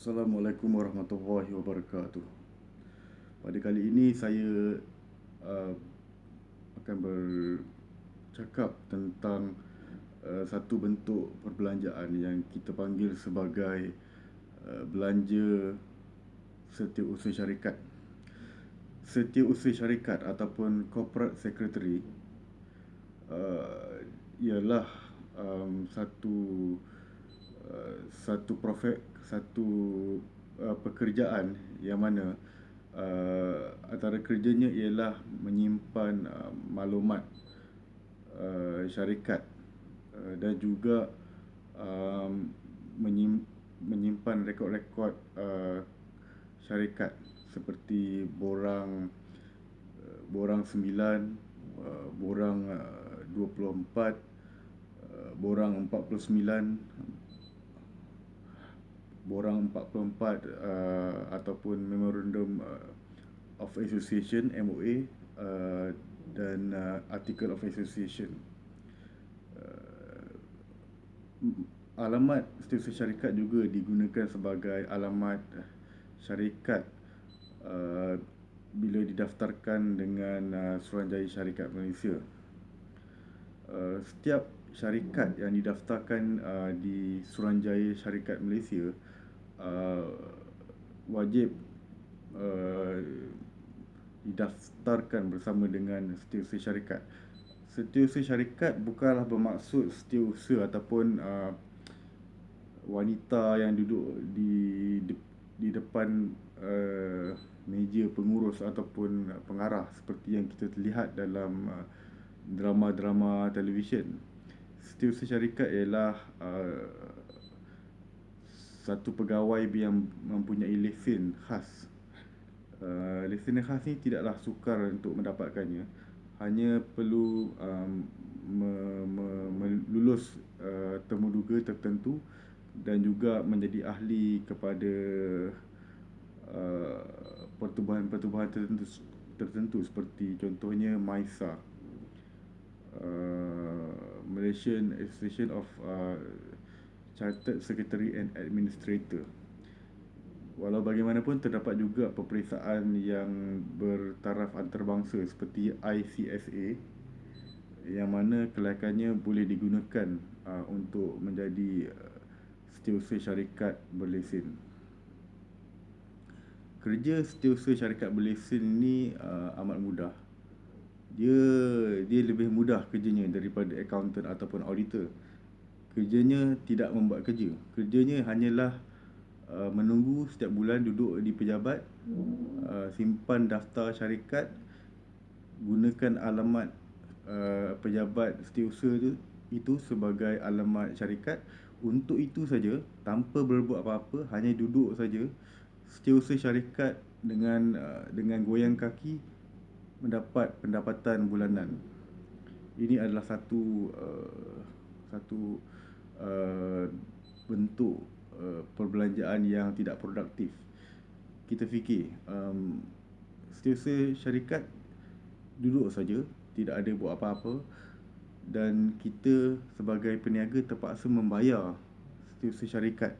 Assalamualaikum warahmatullahi wabarakatuh. Pada kali ini saya uh, akan bercakap tentang satu bentuk perbelanjaan yang kita panggil sebagai belanja setiausaha syarikat. Setiausaha syarikat ataupun corporate secretary ialah satu satu pekerjaan yang mana antara kerjanya ialah menyimpan maklumat syarikat dan juga um, menyimpan rekod-rekod syarikat seperti borang 9, borang 24, borang 49, borang 44 ataupun Memorandum of Association MOA dan Article of Association. Alamat setiausaha syarikat juga digunakan sebagai alamat syarikat bila didaftarkan dengan Suruhanjaya Syarikat Malaysia. Setiap syarikat yang didaftarkan di Suruhanjaya Syarikat Malaysia wajib didaftarkan bersama dengan setiausaha syarikat. Setiausaha syarikat bukanlah bermaksud setiausaha ataupun wanita yang duduk di depan meja pengurus ataupun pengarah seperti yang kita lihat dalam drama-drama televisyen. Setiausaha syarikat ialah satu pegawai yang mempunyai lesen khas. Lesen khas ni tidaklah sukar untuk mendapatkannya. Hanya perlu melulus temuduga tertentu dan juga menjadi ahli kepada pertubuhan-pertubuhan tertentu seperti contohnya MISA, Malaysian Association of Chartered Secretary and Administrator. Walau bagaimanapun, terdapat juga peperiksaan yang bertaraf antarabangsa seperti ICSA yang mana kelayakannya boleh digunakan untuk menjadi setiausaha syarikat berlesen. Kerja setiausaha syarikat berlesen ni amat mudah. Dia lebih mudah kerjanya daripada accountant ataupun auditor. Kerjanya tidak membuat kerja. Kerjanya hanyalah menunggu setiap bulan duduk di pejabat, simpan daftar syarikat, gunakan alamat pejabat setiausaha itu sebagai alamat syarikat. Untuk itu saja, tanpa berbuat apa-apa, hanya duduk saja, setiausaha syarikat dengan goyang kaki mendapat pendapatan bulanan. Ini adalah satu bentuk perbelanjaan yang tidak produktif. Kita fikir setiausaha syarikat duduk saja, tidak ada buat apa-apa, dan kita sebagai peniaga terpaksa membayar setiausaha syarikat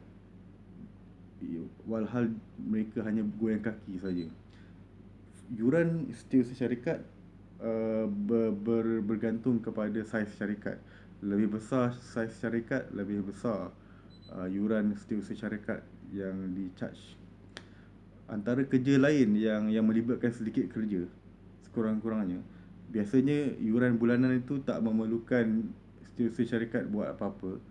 walhal mereka hanya goyang kaki saja. Yuran setiausaha syarikat bergantung kepada saiz syarikat. Lebih besar saiz syarikat, lebih besar yuran setiausaha syarikat yang di-charge. Antara kerja lain yang melibatkan sedikit kerja, sekurang-kurangnya, biasanya yuran bulanan itu tak memerlukan setiausaha syarikat buat apa-apa.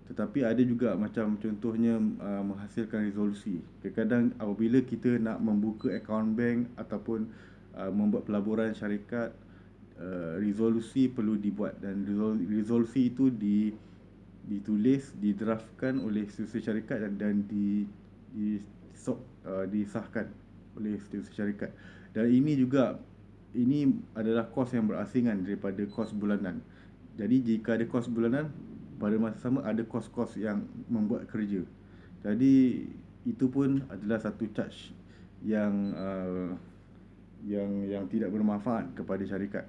Tetapi ada juga macam contohnya menghasilkan resolusi. Kadang-kadang apabila kita nak membuka akaun bank ataupun membuat pelaburan syarikat, resolusi perlu dibuat, dan resolusi itu ditulis, didraftkan oleh setiausaha syarikat dan disahkan oleh setiausaha syarikat. Dan ini adalah kos yang berasingan daripada kos bulanan. Jadi jika ada kos bulanan, pada masa sama ada kos-kos yang membuat kerja. Jadi itu pun adalah satu charge yang tidak bermanfaat kepada syarikat.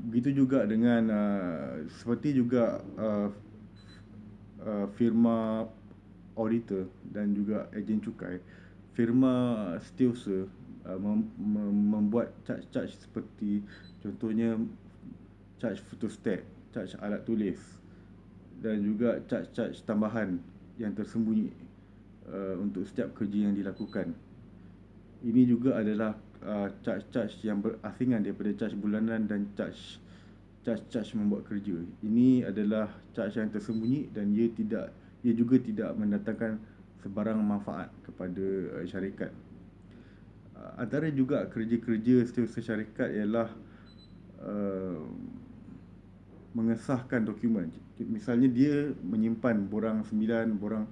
Begitu juga dengan seperti juga firma auditor dan juga ejen cukai, firma setiausaha membuat charge-charge seperti contohnya charge photostat, charge alat tulis dan juga charge-charge tambahan yang tersembunyi untuk setiap kerja yang dilakukan. Ini juga adalah charge-charge yang berasingan daripada charge bulanan dan charge membuat kerja. Ini adalah charge yang tersembunyi dan ia juga tidak mendatangkan sebarang manfaat kepada syarikat. Antara juga kerja-kerja setiausaha syarikat ialah mengesahkan dokumen. Misalnya dia menyimpan borang 9, borang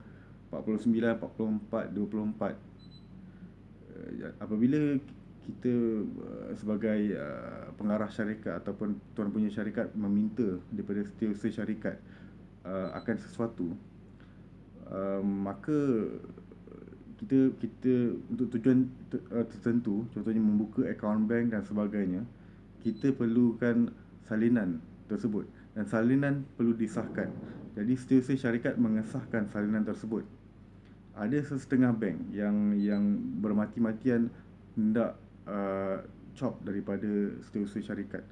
49, 44, 24. Apabila kita sebagai pengarah syarikat ataupun tuan punya syarikat meminta daripada setiausaha syarikat akan sesuatu, maka kita untuk tujuan tertentu, contohnya membuka akaun bank dan sebagainya, kita perlukan salinan tersebut dan salinan perlu disahkan. Jadi setiausaha syarikat mengesahkan salinan tersebut. Ada setengah bank yang bermati-matian hendak chop daripada setiausaha syarikat.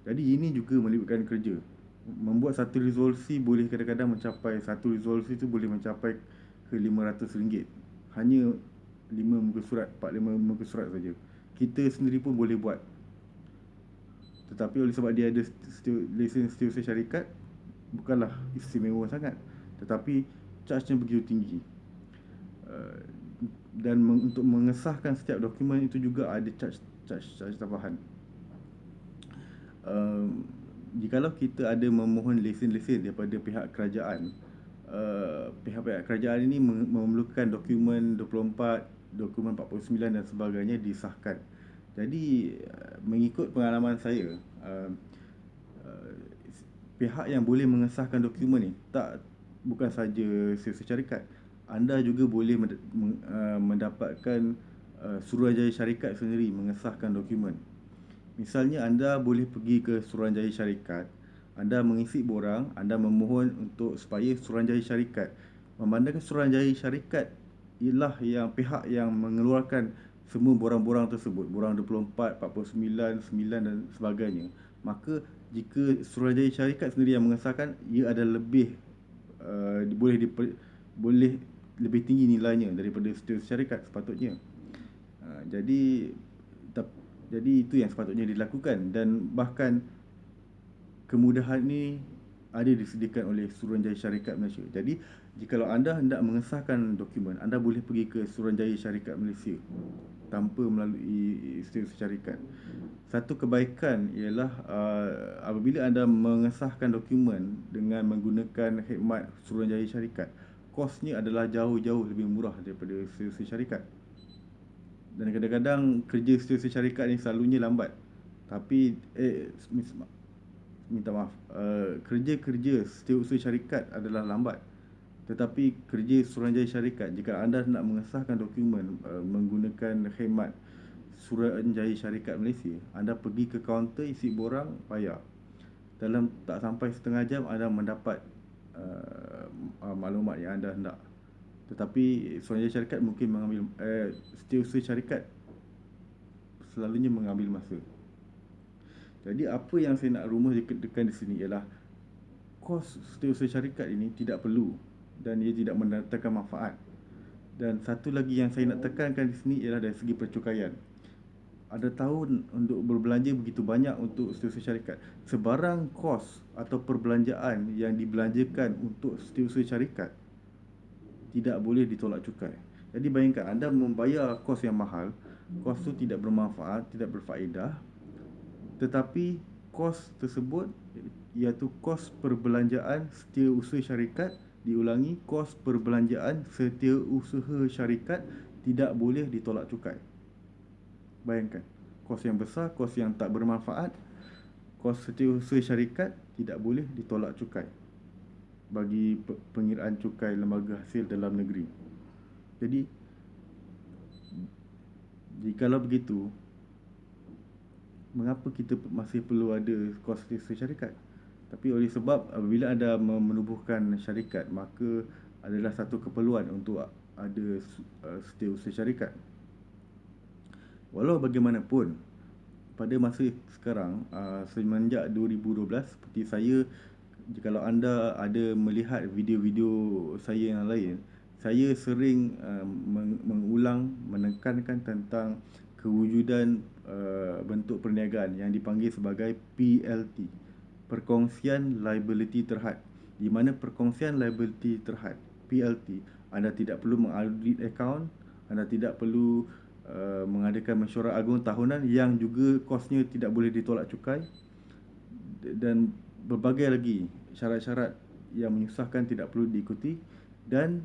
Jadi ini juga melibatkan kerja. Membuat satu resolusi boleh kadang-kadang mencapai, satu resolusi itu boleh mencapai ke RM500. Hanya 5 muka surat, 4-5 muka surat saja. Kita sendiri pun boleh buat. Tetapi oleh sebab dia ada lesen setiausaha syarikat, bukanlah istimewa sangat, tetapi charge-nya begitu tinggi. Dan untuk mengesahkan setiap dokumen itu juga ada charge tambahan. Jikalau kita ada memohon lesen-lesen daripada pihak kerajaan, pihak-pihak kerajaan ini memerlukan dokumen 24, dokumen 49 dan sebagainya disahkan. Jadi mengikut pengalaman saya, pihak yang boleh mengesahkan dokumen ni bukan saja setiausaha syarikat. Anda juga boleh mendapatkan Suruhanjaya Syarikat sendiri mengesahkan dokumen. Misalnya anda boleh pergi ke Suruhanjaya Syarikat, anda mengisi borang, anda memohon untuk supaya Suruhanjaya Syarikat, memandangkan Suruhanjaya Syarikat ialah yang pihak yang mengeluarkan semua borang-borang tersebut, borang 24, 49, 9 dan sebagainya, maka jika Suruhanjaya Syarikat sendiri yang mengesahkan, ia ada lebih boleh lebih tinggi nilainya daripada setiausaha syarikat sepatutnya. Jadi itu yang sepatutnya dilakukan, dan bahkan kemudahan ini ada disediakan oleh Suruhanjaya Syarikat Malaysia. Jadi jikalau anda hendak mengesahkan dokumen, anda boleh pergi ke Suruhanjaya Syarikat Malaysia tanpa melalui setiausaha syarikat. Satu kebaikan ialah apabila anda mengesahkan dokumen dengan menggunakan khidmat Suruhanjaya Syarikat, kosnya adalah jauh-jauh lebih murah daripada setiausaha syarikat. Dan kadang-kadang kerja setiausaha syarikat ni selalunya lambat. Tapi minta maaf, kerja-kerja setiausaha syarikat adalah lambat. Tetapi kerja Suruhanjaya Syarikat, jika anda nak mengesahkan dokumen menggunakan khidmat Suruhanjaya Syarikat Malaysia, anda pergi ke kaunter, isi borang, bayar. Dalam tak sampai setengah jam anda mendapat maklumat yang anda hendak. Tetapi Suruhanjaya Syarikat mungkin mengambil setiausaha syarikat selalunya mengambil masa. Jadi apa yang saya nak rumuskan di sini ialah kos setiausaha syarikat ini tidak perlu dan ia tidak mendatangkan manfaat. Dan satu lagi yang saya nak tekankan di sini ialah dari segi percukaian. Ada tahun untuk berbelanja begitu banyak untuk setiausaha syarikat. Sebarang kos atau perbelanjaan yang dibelanjakan untuk setiausaha syarikat tidak boleh ditolak cukai. Jadi bayangkan anda membayar kos yang mahal, kos itu tidak bermanfaat, tidak berfaedah, tetapi kos tersebut iaitu kos perbelanjaan setiausaha syarikat, diulangi, kos perbelanjaan setiausaha syarikat tidak boleh ditolak cukai. Bayangkan, kos yang besar, kos yang tak bermanfaat, kos setiausaha syarikat tidak boleh ditolak cukai bagi pengiraan cukai lembaga hasil dalam negeri. Jadi jikalau begitu, mengapa kita masih perlu ada kos setiausaha syarikat? Tapi oleh sebab apabila anda menubuhkan syarikat, maka adalah satu keperluan untuk ada setiausaha syarikat. Walau bagaimanapun, pada masa sekarang, semenjak 2012, seperti saya, kalau anda ada melihat video-video saya yang lain, saya sering mengulang, menekankan tentang kewujudan bentuk perniagaan yang dipanggil sebagai PLT, perkongsian liability terhad. Di mana perkongsian liability terhad, PLT, anda tidak perlu mengaudit akaun, anda tidak perlu mengadakan mesyuarat agung tahunan yang juga kosnya tidak boleh ditolak cukai, dan berbagai lagi syarat-syarat yang menyusahkan tidak perlu diikuti. Dan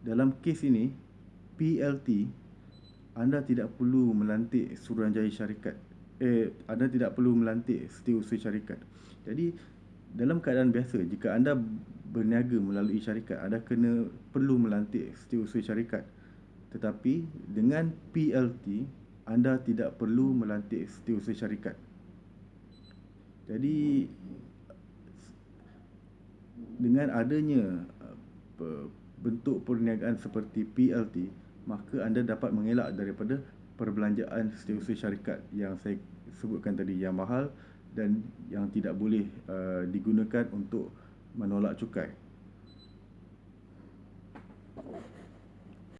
dalam kes ini, PLT, anda tidak perlu melantik suruhanjaya syarikat. Anda tidak perlu melantik setiausaha syarikat. Jadi, dalam keadaan biasa, jika anda berniaga melalui syarikat, anda perlu melantik setiausaha syarikat. Tetapi dengan PLT, anda tidak perlu melantik setiausaha syarikat. Jadi, dengan adanya bentuk perniagaan seperti PLT, maka anda dapat mengelak daripada perbelanjaan setiausaha syarikat yang saya sebutkan tadi, yang mahal dan yang tidak boleh digunakan untuk menolak cukai.